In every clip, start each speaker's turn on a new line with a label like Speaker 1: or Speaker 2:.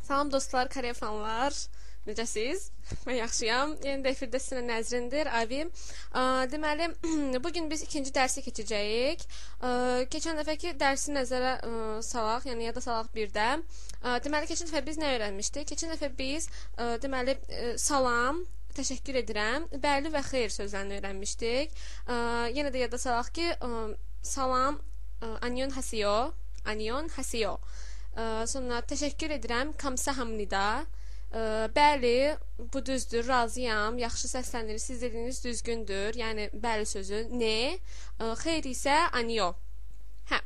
Speaker 1: Salam dostlar, Koreya fanlar. Necəsiz? Mən yaxşıyam. Yeni də efirdə sizə Nəzrindir, Avim. Deməli, bugün biz ikinci dərsi keçəcəyik. Keçən dəfəki dərsi nəzərə salaq, yəni yada salaq birdə. Deməli, keçən dəfə biz nə öyrənmişdik? Keçən dəfə biz, deməli, salam, təşəkkür edirəm, bəli və xeyir sözlərini öyrənmişdik. Yenə də yada salaq ki, salam, annyeonghaseyo, annyeonghaseyo. Sonra təşəkkür edirəm, kamsahamnida. Bəli, bu düzdür, razıyam, yaxşı səslənir, siz dediyiniz düzgündür, yəni bəli sözü ne, xeyr isə anyo. Hə,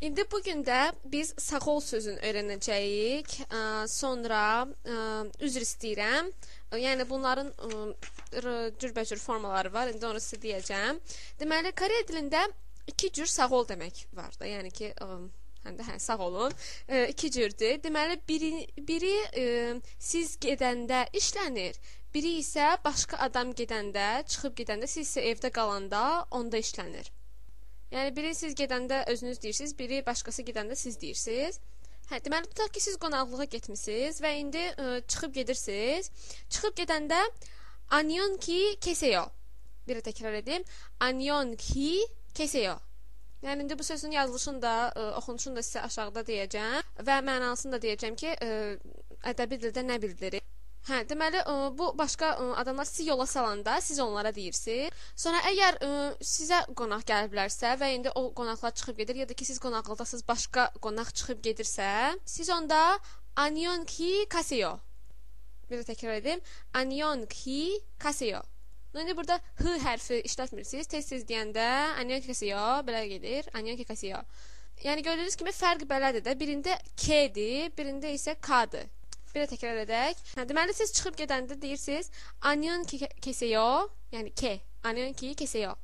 Speaker 1: indi bugün də biz sağol sözünü öyrənəcəyik, sonra üzr istəyirəm, yəni bunların cürbəcür formaları var, indi onu sizə deyəcəm. Deməli, Koreya dilində iki cür sağol demək var da, yəni ki, həm də sağ olun. İki cürdür. Deməli, biri siz gedəndə işlənir, biri isə başqa adam gedəndə, çıxıb gedəndə, siz isə evdə qalanda onda işlənir. Yəni, biri siz gedəndə özünüz deyirsiniz, biri başqası gedəndə siz deyirsiniz. Hə, deməli, tutaq ki, siz qonaqlığa getmisiniz və indi çıxıb gedirsiniz. Çıxıb gedəndə annyeongki keseyo. Bir təkrar edeyim. Annyeongki keseyo. Yəni, indi bu sözün yazılışını da, oxunuşunu da sizə aşağıda deyəcəm və mənasını da deyəcəm ki, ədəbi dildə nə bildirir. Hə, deməli, bu başqa adamlar sizi yola salanda, siz onlara deyirsiniz. Sonra əgər sizə qonaq gəliblərsə və indi o qonaqlar çıxıb gedir, ya da ki, siz qonaqlıqdasınız, başqa qonaq çıxıb gedirsə, siz onda annyeongki kaseyo. Bir də təkrar edeyim. Annyeongki kaseyo. İndi burada h hərfi işlətmirsiniz. Tez-tez deyəndə annyeongki kaseyo belə gedir. Annyeongki kaseyo. Yəni gördüyünüz kimi fərq belədir də. Birində k-dir, birində isə k-dır. Bir də təkrar edək. Hə, deməli siz çıxıb gedəndə deyirsiniz annyeongki kaseyo, yəni k. Annyeongki kaseyo.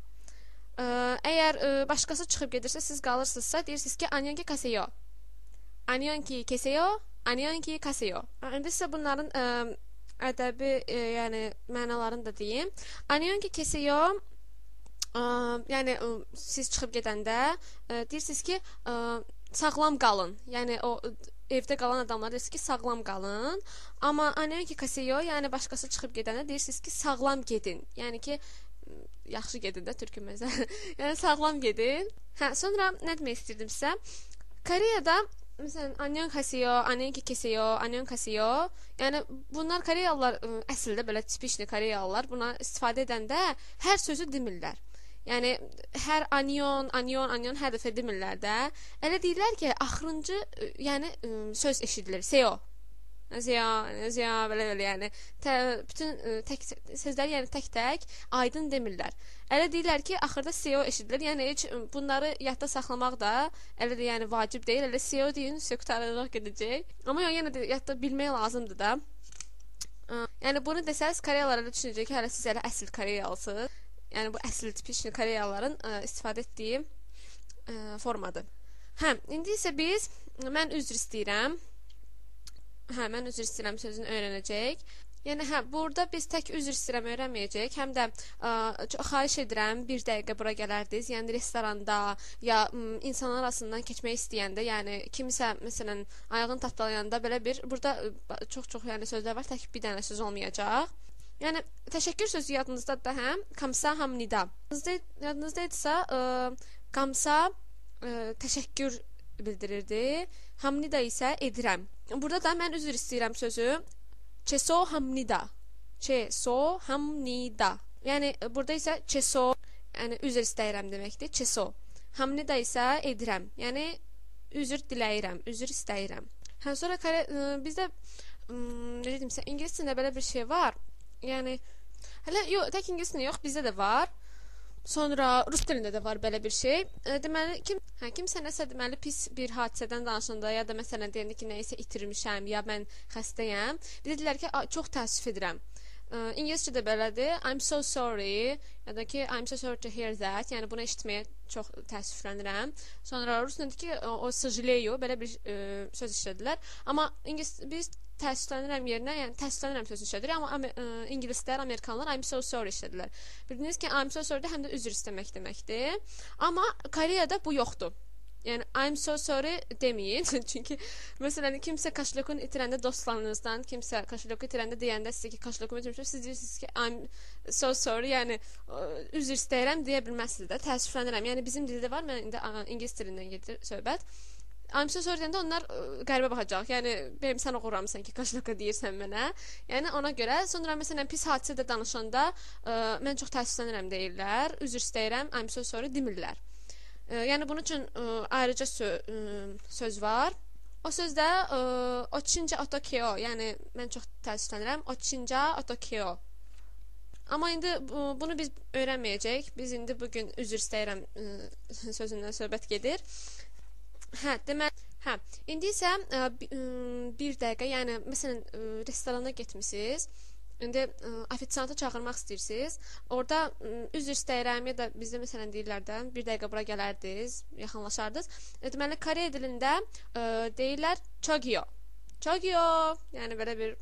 Speaker 1: Əgər başqası çıxıb gedirsə, siz qalırsınızsa, deyirsiniz ki annyeongki kaseyo. Annyeongki kaseyo, annyeongki kaseyo. İndi sizə bunların ədəbi, yəni mənalarını da deyim. Annyeongki kaseyo, yəni siz çıxıb gedəndə deyirsiniz ki, sağlam qalın. Yəni o evdə qalan adamlar deyirsiniz ki, sağlam qalın. Amma annyeongki kaseyo, yəni başqası çıxıb gedəndə deyirsiniz ki, sağlam gedin. Yəni ki, yaxşı gedin də türkümüzə. Yəni sağlam gedin. Hə, sonra nə demək istirdim sizə? Koreyada məsələn, annyeonghaseyo, annyeongki kaseyo, annyeonghaseyo. Yəni bunlar Koreyalılar əslində belə tipikli Koreyalılar buna istifadə edəndə hər sözü demirlər. Yəni hər anyon, hər dəfə demirlər də. Elə deyirlər ki, axırıncı yəni söz eşidilir. Seyo. Seyo, belə yəni bütün tək sözləri yəni tək-tək aydın demirlər. Elə deyirlər ki, axırda seyo eşidilir. Yəni heç bunları yadda saxlamaq da elə də yəni vacib deyil. Elə seyo deyin, söktararaq gedəcək. Amma yenə də yadda bilmək lazımdır da. Yəni bunu desəz Koreyalılar elə düşünəcək ki, hələ siz elə əsl Koreyalısınız. Yəni bu əsl tipikli Koreyalıların istifadə etdiyi formadır. Hə, indi isə biz mən üzr istəyirəm. Hə, mən üzr istəyirəm sözünü öyrənəcək. Yəni, hə, burada biz tək üzr istəyirəm öyrənməyəcək. Həm də xahiş edirəm, bir dəqiqə bura gələrdiniz. Yəni, restoranda ya insanlar arasından keçmək istəyəndə, yəni kimisə, məsələn, ayağını tapdalayanda belə bir, burada çox-çox yəni sözlər var, tək bir dənə söz olmayacaq. Yəni, təşəkkür sözü yadınızda da həm, kamsahamnida. Yadınızdaydısa, kamsa təşəkkür bildirirdi. Hamnida isə edirəm. Burada da mən üzr istəyirəm sözü chesohamnida. Chesohamnida. Yəni burada isə cheso, yəni üzr istəyirəm deməkdir. Cheso. Hamnida isə edirəm. Yəni üzr diləyirəm, üzr istəyirəm. Hə, sonra bizdə necə deyim sizə, ingilis dilində belə bir şey var. Yəni hələ yox, tək ingilis dilində yox, bizdə də var. Sonra rus dilində də var belə bir şey. Deməli, kimsə nəsə deməli pis bir hadisədən danışanda ya da məsələn deyəndə ki, nəyisə itirmişəm ya mən xəstəyəm, deyirlər ki, çox təəssüf edirəm. İngiliscə də belədir. I'm so sorry ya da ki, I'm so sorry to hear that. Yəni bunu eşitməyə çox təəssüflənirəm. Sonra rus dilində ki, o sожалею belə bir söz işlədilər. Amma biz təəssüflənirəm yerinə, yəni təəssüflənirəm sözü işlədir, amma ingilislər, amerikanlar I'm so sorry işlədilər. Bildiniz ki, I'm so sorry də həm də üzr istəmək deməkdir. Amma Koreyada bu yoxdur. Yəni I'm so sorry deməyin. Çünki məsələn kimsə kaşlokunu itirəndə dostlarınızdan, kimsə kaşloku itirəndə deyəndə sizə ki, kaşlokumu itirmişəm, siz deyirsiniz ki, I'm so sorry, yəni üzr istəyirəm deyə bilməzsiniz də. Təəssüflənirəm. Yəni bizim dildə var, mən indi ingilis dilindən gedir söhbət. I'm so sorry deyəndə onlar qəribə baxacaq. Yəni benim sən oxuramsan ki, kaşloka deyirsən mənə. Yəni ona görə sonra məsələn pis hadisədə danışanda mən çox təəssüflənirəm deyirlər. Üzr istəyirəm, I'm so sorry demirlər. Yəni bunun üçün ayrıca söz var. O sözdə oçinca otokyo, yəni mən çox təəssüflənirəm. Oçinca otokyo. Amma indi bunu biz öyrənməyəcəyik. Biz indi bugün üzr istəyirəm sözündən söhbət gedir. Deməli, indi isə bir dəqiqə, yəni məsələn restorana getmisiniz. İndi ofisiantı çağırmaq istəyirsiniz. Orada üzr istəyirəm ya da bizdə məsələn deyirlər də bir dəqiqə bura gələrdiniz, yaxınlaşardınız. Deməli Koreya dilində deyirlər chogyo. Chogyo, yəni belə bir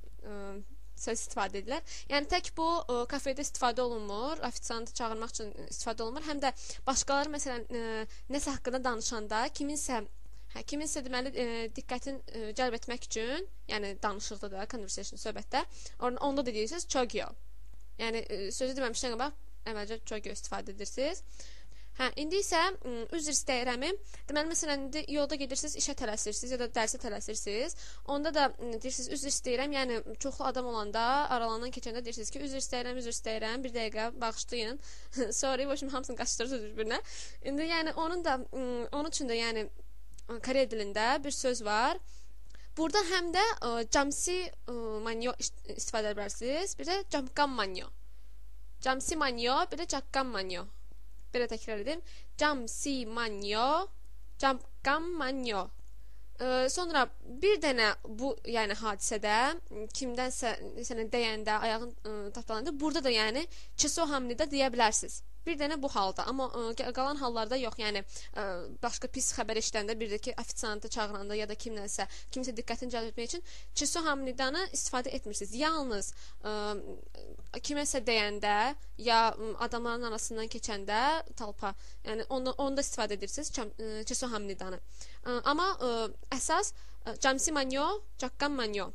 Speaker 1: söz istifadə edirlər. Yəni tək bu kafedə istifadə olunmur, ofisiantı çağırmaq üçün istifadə olunmur. Həm də başqaları məsələn nəsə haqqında danışanda kiminsə deməli diqqətin cəlb etmək üçün, yəni danışıqda da, conversation söhbətdə, onda da deyirsiniz chogyo. Yəni sözü deməmişdən qabaq əvvəlcə chogyo istifadə edirsiniz. İndi isə üzr istəyirəmi, deməli məsələn indi yolda gedirsiniz, işə tələsirsiniz ya da dərsə tələsirsiniz. Onda da deyirsiniz üzr istəyirəm. Yəni çoxlu adam olanda, aralarından keçəndə deyirsiniz ki, üzr istəyirəm, bir dəqiqə bağışlayın. Sorry, başım hamısını qaçdırırsınız bir-birinə. İndi yəni onun üçün də yəni Kore dilində bir söz var. Burada həm də jamsi manyo istifadə edə bilərsiniz. Bir də jamkan manyo. Jamsi manyo, bir də jakkan manyo. Belə təkrar edim. Jamsi manyo, jamkan manyo. Sonra bir dənə bu yəni hadisədə kimdənsə sənə deyəndə, ayağın tapdalananda burada da yəni çeso hamnida deyə bilərsiniz. Bir dənə bu halda, amma qalan hallarda yox. Yəni başqa pis xəbər eşidəndə, bir də ki, ofisiantı çağıranda ya da kimsə diqqətini cəlb etmək üçün çeso hamnidanı istifadə etmirsiniz. Yalnız kiməsə deyəndə ya adamların arasından keçəndə talpa, yəni onda istifadə edirsiniz çeso hamnidanı. Amma əsas jamsi manyo, jakkan manyo.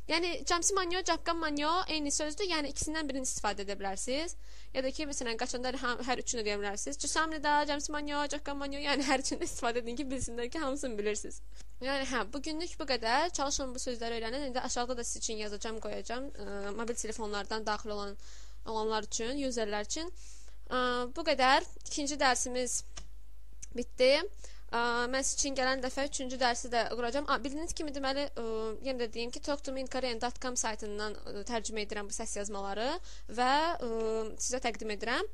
Speaker 1: Yəni jamsi manyo, jakkan manyo eyni sözdür. Yəni ikisindən birini istifadə edə bilərsiniz. Ya da ki, məsələn, qaçanda hər üçünü deyə bilərsiniz. Çusamnida, jamsi manyo, jakkan manyo, yəni hər üçünü istifadə edin ki, bilsinlər ki, hamısını bilirsiniz. Yəni bugünlük bu qədər. Çalışın bu sözləri öyrənin. İndi aşağıda da siz üçün yazacağam, qoyacağam. Mobil telefonlardan daxil olanlar üçün, userlər üçün. Bu qədər. İkinci dərsimiz bitdi. Mən sizin üçün gələn dəfə 3-cü dərsi də quracağam. Bildiyiniz kimi deməli, yenə də deyim ki, talktominkorean.com saytından tərcümə edirəm bu səs yazmaları və sizə təqdim edirəm.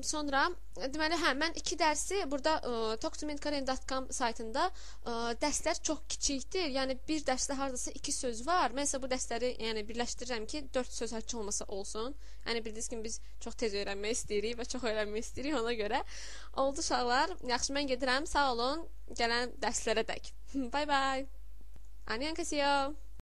Speaker 1: Sonra deməli mən 2 dərsi burada talktominkorean.com saytında dərslər çox kiçikdir. Yəni bir dərsdə hardasa 2 söz var. Mən isə bu dərsləri yəni birləşdirirəm ki, 4 söz heç olmasa olsun. Yəni bildiyiniz kimi biz çox tez öyrənmək istəyirik və çox öyrənmək istəyirik, ona görə. Oldu uşaqlar. Yaxşı, mən gedirəm. Sağ olun. Gələn dərslərə dək. Bye bye. Annyeonghaseyo.